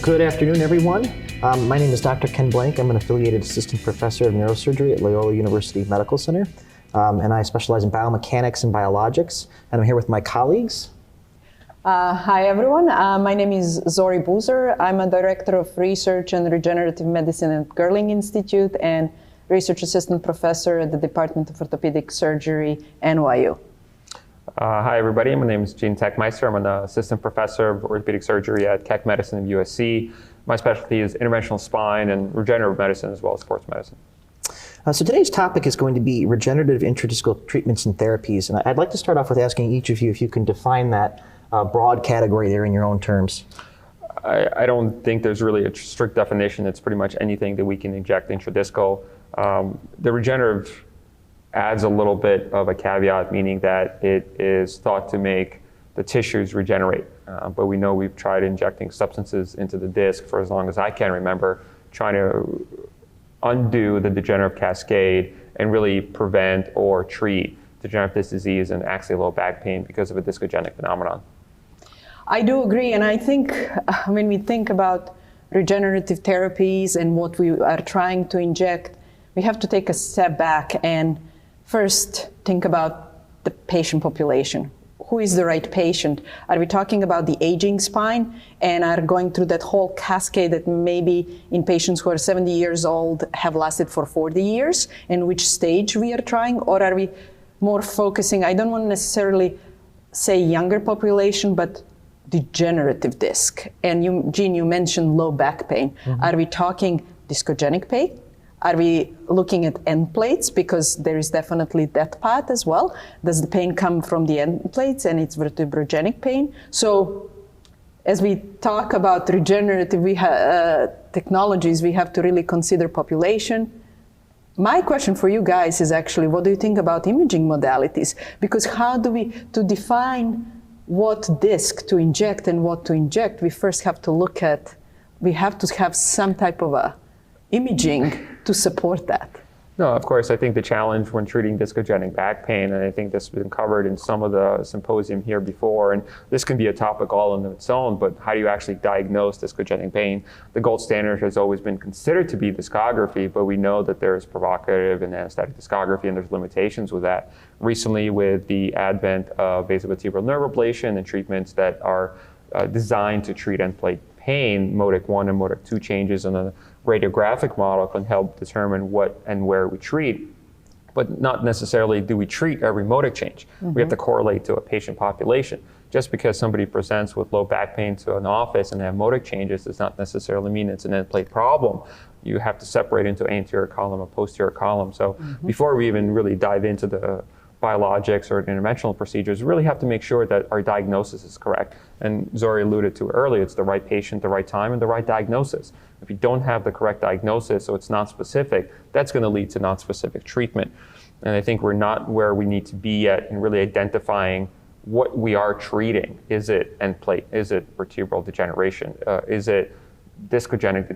Good afternoon, everyone. My name is Dr. Ken Blank. I'm an affiliated assistant professor of neurosurgery at Loyola University Medical Center, and I specialize in biomechanics and biologics, and I'm here with my colleagues. Hi, everyone. My name is Zorica Buser. I'm a director of research and regenerative medicine at Gerling Institute and research assistant professor at the Department of Orthopedic Surgery, NYU. Hi, everybody. My name is Tekmyster. I'm an assistant professor of orthopedic surgery at Keck Medicine of USC. My specialty is interventional spine and regenerative medicine as well as sports medicine. So today's topic is going to be regenerative intradiscal treatments and therapies. And I'd like to start off with asking each of you if you can define that broad category there in your own terms. I don't think there's really a strict definition. It's pretty much anything that we can inject intradiscal. The regenerative adds a little bit of a caveat, meaning that it is thought to make the tissues regenerate. But we know we've tried injecting substances into the disc for as long as I can remember, trying to undo the degenerative cascade and really prevent or treat degenerative disc disease and axial low back pain because of a discogenic phenomenon. I do agree, and I think when we think about regenerative therapies and what we are trying to inject, we have to take a step back and first think about the patient population. Who is the right patient? Are we talking about the aging spine and are going through that whole cascade that maybe in patients who are 70 years old have lasted for 40 years, and which stage we are trying? Or are we more focusing, I don't want to necessarily say younger population, but degenerative disc. And you, Jean, you mentioned low back pain. Mm-hmm. Are we talking discogenic pain? Are we looking at end plates? Because there is definitely that part as well. Does the pain come from the end plates and it's vertebrogenic pain? So as we talk about regenerative technologies, we have to really consider population. My question for you guys is actually, what do you think about imaging modalities? Because how do we, to define what disc to inject and what to inject, we first have to look at, we have to have some type of a imaging to support that. No, of course, I think the challenge when treating discogenic back pain, and I think this has been covered in some of the symposium here before, and this can be a topic all on its own, but how do you actually diagnose discogenic pain? The gold standard has always been considered to be discography, but we know that there's provocative and anesthetic discography, and there's limitations with that. Recently, with the advent of basivertebral nerve ablation and treatments that are designed to treat end plate pain, MODIC 1 and MODIC 2 changes in the radiographic model can help determine what and where we treat, but not necessarily do we treat every MODIC change. Mm-hmm. We have to correlate to a patient population. Just because somebody presents with low back pain to an office and they have MODIC changes does not necessarily mean it's an end plate problem. You have to separate into anterior column and posterior column. So before we even really dive into the biologics or interventional procedures, we really have to make sure that our diagnosis is correct. And Zori alluded to earlier, it's the right patient, the right time, and the right diagnosis. If you don't have the correct diagnosis, so it's not specific, that's going to lead to non-specific treatment. And I think we're not where we need to be yet in really identifying what we are treating. Is it end plate? Is it vertebral degeneration? Is it discogenic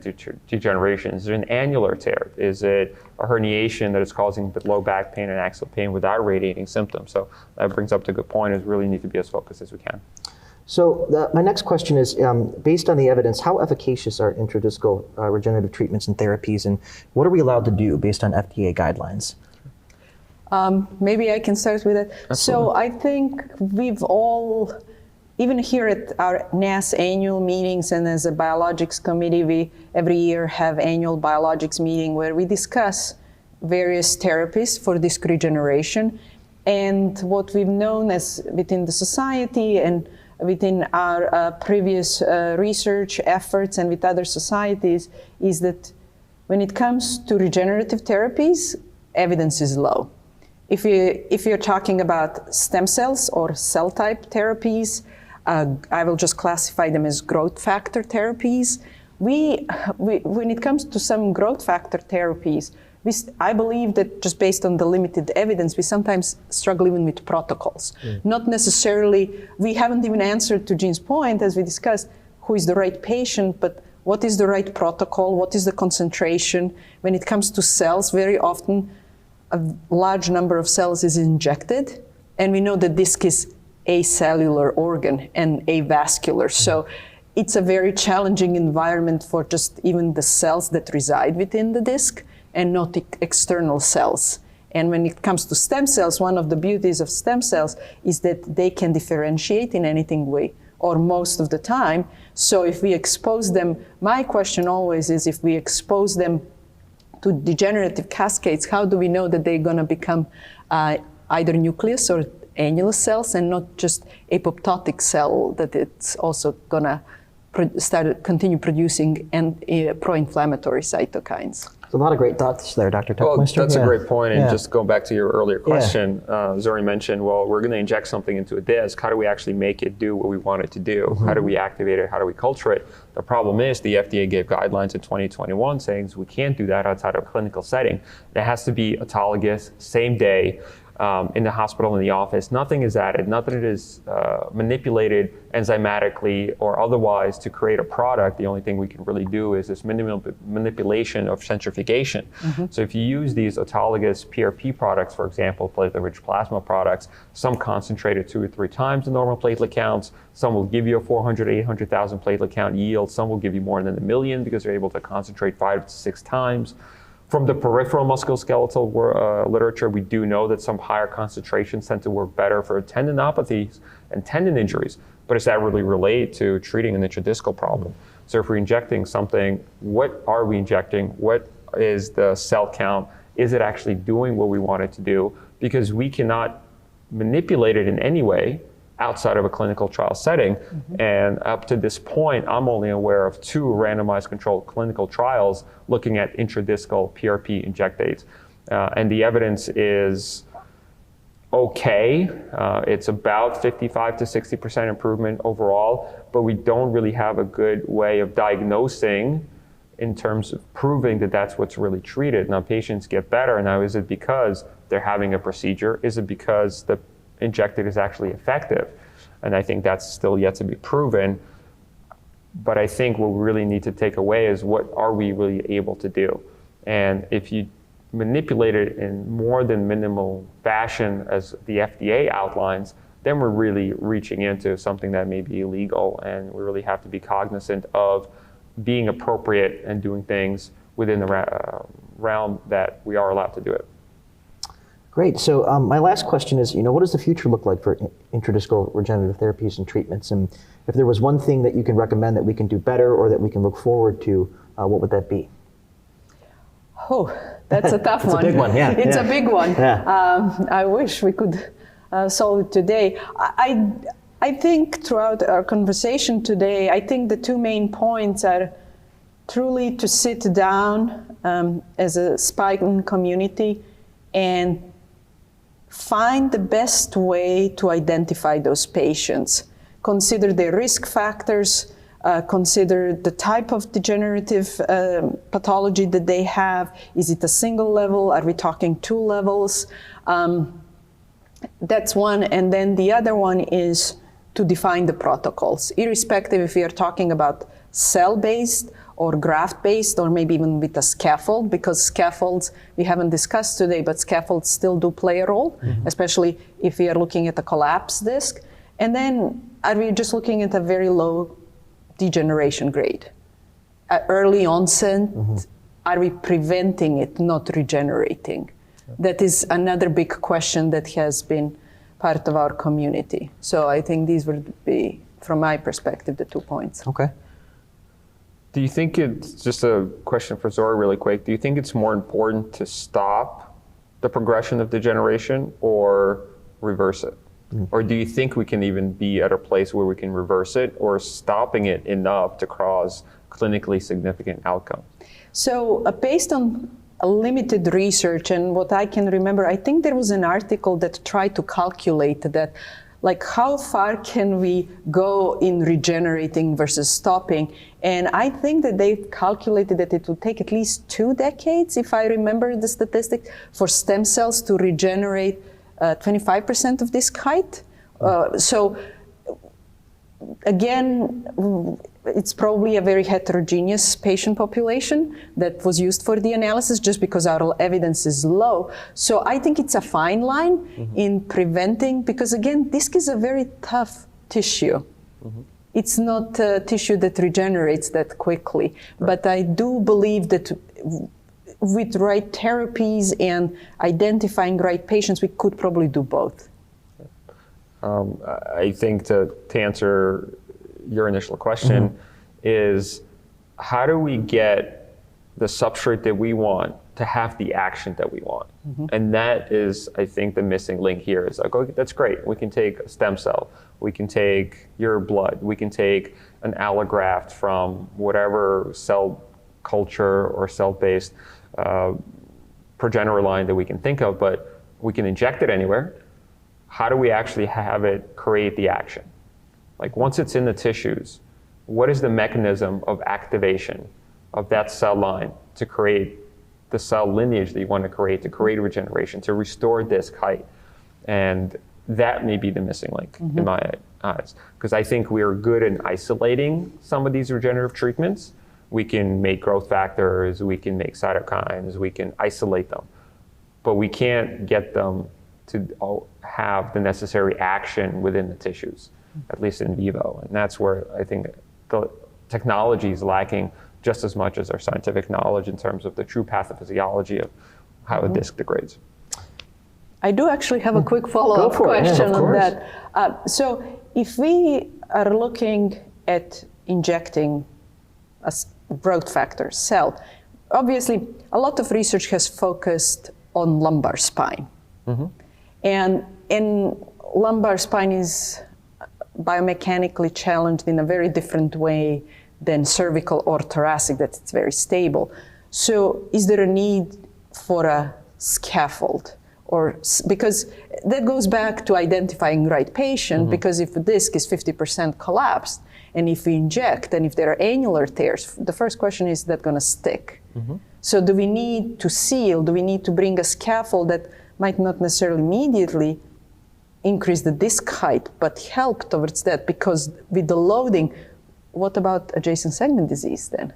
degeneration? Is it an annular tear? Is it a herniation that is causing low back pain and axial pain without radiating symptoms? So that brings up the good point, is really need to be as focused as we can. So my next question is, based on the evidence, how efficacious are intradiscal regenerative treatments and therapies, and what are we allowed to do based on FDA guidelines? Maybe I can start with it. Absolutely. So I think we've all, even here at our NAS annual meetings and as a biologics committee, we every year have annual biologics meeting where we discuss various therapies for disc regeneration. And what we've known as within the society and within our previous research efforts and with other societies is that when it comes to regenerative therapies, evidence is low. If you're talking about stem cells or cell type therapies, I will just classify them as growth factor therapies. When it comes to some growth factor therapies, I believe that just based on the limited evidence, we sometimes struggle even with protocols. Not necessarily, we haven't even answered to Jean's point, as we discussed, who is the right patient, but what is the right protocol, what is the concentration. When it comes to cells, very often a large number of cells is injected, and we know that disc is acellular organ and avascular. So it's a very challenging environment for just even the cells that reside within the disc and not external cells. And when it comes to stem cells, one of the beauties of stem cells is that they can differentiate in anything way, or most of the time. So if we expose them, my question always is, if we expose them to degenerative cascades, how do we know that they're going to become either nucleus or annulus cells and not just apoptotic cell that it's also going to continue producing pro-inflammatory cytokines? A lot of great thoughts there, Dr. Tekmyster. Well, that's a great point. And Yeah. just going back to your earlier question, Zori mentioned, well, we're going to inject something into a disc. How do we actually make it do what we want it to do? How do we activate it? How do we culture it? The problem is the FDA gave guidelines in 2021 saying we can't do that outside of a clinical setting. It has to be autologous, same day, in the hospital, in the office. Nothing is added, nothing is manipulated enzymatically or otherwise to create a product. The only thing we can really do is this minimal manipulation of centrifugation. So if you use these autologous PRP products, for example, platelet-rich plasma products, some concentrated 2 or 3 times the normal platelet counts, some will give you a 400, 800,000 platelet count yield, some will give you more than 1 million because they're able to concentrate 5 to 6 times. From the peripheral musculoskeletal literature, we do know that some higher concentrations tend to work better for tendinopathies and tendon injuries, but is that really related to treating an intradiscal problem? So if we're injecting something, what are we injecting? What is the cell count? Is it actually doing what we want it to do? Because we cannot manipulate it in any way outside of a clinical trial setting. And up to this point, I'm only aware of 2 randomized controlled clinical trials looking at intradiscal PRP injectates. And the evidence is okay. It's about 55 to 60% improvement overall, but we don't really have a good way of diagnosing in terms of proving that that's what's really treated. Now patients get better. Now is it because they're having a procedure? Is it because the injected is actually effective? And I think that's still yet to be proven. But I think what we really need to take away is what are we really able to do? And if you manipulate it in more than minimal fashion as the FDA outlines, then we're really reaching into something that may be illegal, and we really have to be cognizant of being appropriate and doing things within the realm that we are allowed to do it. Great. So my last question is, what does the future look like for intradiscal regenerative therapies and treatments? And if there was one thing that you can recommend that we can do better or that we can look forward to, what would that be? Oh, that's a tough one. It's a big one, yeah. It's a big one. Yeah. I wish we could solve it today. I think throughout our conversation today, I think the 2 main points are truly to sit down as a spine community and find the best way to identify those patients. Consider their risk factors, consider the type of degenerative pathology that they have. Is it a single level? Are we talking 2 levels? That's one. And then the other one is to define the protocols, irrespective if we are talking about cell-based or graft-based, or maybe even with a scaffold, because scaffolds we haven't discussed today, but scaffolds still do play a role, especially if we are looking at a collapsed disc. And then are we just looking at a very low degeneration grade? Early onset, are we preventing it, not regenerating? That is another big question that has been part of our community. So I think these would be, from my perspective, the 2 points. Okay. Do you think it's, just a question for Zori really quick, do you think it's more important to stop the progression of degeneration or reverse it? Or do you think we can even be at a place where we can reverse it, or stopping it enough to cause clinically significant outcomes? So based on a limited research and what I can remember, I think there was an article that tried to calculate that, like how far can we go in regenerating versus stopping? And I think that they've calculated that it would take at least 2 decades, if I remember the statistic, for stem cells to regenerate 25% of disc height. So again, it's probably a very heterogeneous patient population that was used for the analysis just because our evidence is low. So I think it's a fine line in preventing, because again, disc is a very tough tissue. it's not a tissue that regenerates that quickly. Right. But I do believe that with right therapies and identifying right patients, we could probably do both. I think to answer your initial question is, how do we get the substrate that we want to have the action that we want? And that is, I think, the missing link here. Is like, okay, that's great. We can take a stem cell. We can take your blood. We can take an allograft from whatever cell culture or cell-based progenitor line that we can think of, but we can inject it anywhere. How do we actually have it create the action? Like, once it's in the tissues, what is the mechanism of activation of that cell line to create the cell lineage that you want to create regeneration, to restore disc height? And that may be the missing link in my eyes. Because I think we are good in isolating some of these regenerative treatments. We can make growth factors, we can make cytokines, we can isolate them. But we can't get them to have the necessary action within the tissues, at least in vivo. And that's where I think the technology is lacking just as much as our scientific knowledge in terms of the true pathophysiology of how a disc degrades. I do actually have a quick follow-up question on that. So if we are looking at injecting a growth factor cell, obviously a lot of research has focused on lumbar spine. And lumbar spine is biomechanically challenged in a very different way than cervical or thoracic, that it's very stable. So is there a need for a scaffold? Or, because that goes back to identifying right patient, because if the disc is 50% collapsed, and if we inject, and if there are annular tears, the first question is that going to stick? So do we need to seal? Do we need to bring a scaffold that might not necessarily immediately increase the disc height, but help towards that? Because with the loading, what about adjacent segment disease then?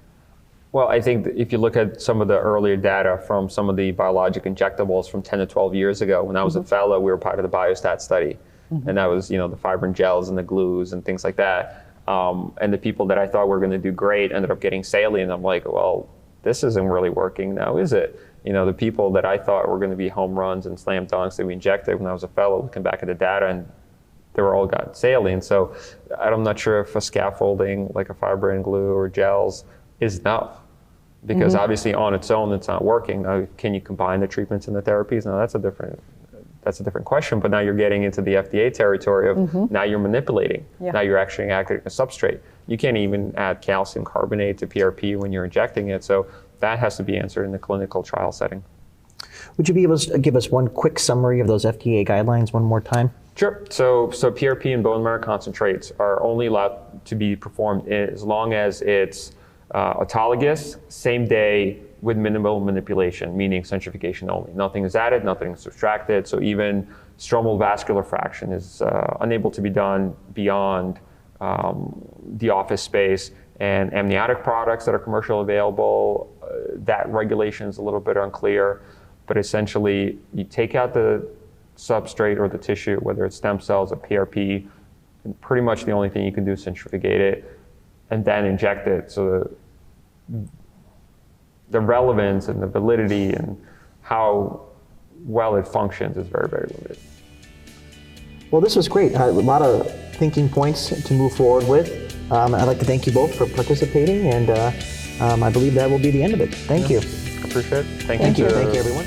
Well, I think that if you look at some of the earlier data from some of the biologic injectables from 10 to 12 years ago, when I was a fellow, we were part of the biostat study. And that was, the fibrin gels and the glues and things like that. And the people that I thought were going to do great ended up getting saline. I'm like, well, this isn't really working now, is it? The people that I thought were going to be home runs and slam dunks that we injected when I was a fellow, looking back at the data, and they were all got saline. So I'm not sure if a scaffolding like a fibrin glue or gels is enough, because obviously on its own it's not working. Now, can you combine the treatments and the therapies? Now that's a different question. But now you're getting into the FDA territory of now you're manipulating. Now you're actually acting as a substrate. You can't even add calcium carbonate to PRP when you're injecting it. So that has to be answered in the clinical trial setting. Would you be able to give us one quick summary of those FDA guidelines one more time? Sure. So PRP and bone marrow concentrates are only allowed to be performed as long as it's autologous, same day, with minimal manipulation, meaning centrifugation only. Nothing is added, nothing is subtracted. So even stromal vascular fraction is unable to be done beyond the office space. And amniotic products that are commercially available, that regulation is a little bit unclear. But essentially, you take out the substrate or the tissue, whether it's stem cells or PRP, and pretty much the only thing you can do is centrifugate it and then inject it. So the relevance and the validity and how well it functions is very, very limited. Well, this was great. A lot of thinking points to move forward with. I'd like to thank you both for participating, and I believe that will be the end of it. Thank you. Appreciate it. Thank you. Thank you, everyone.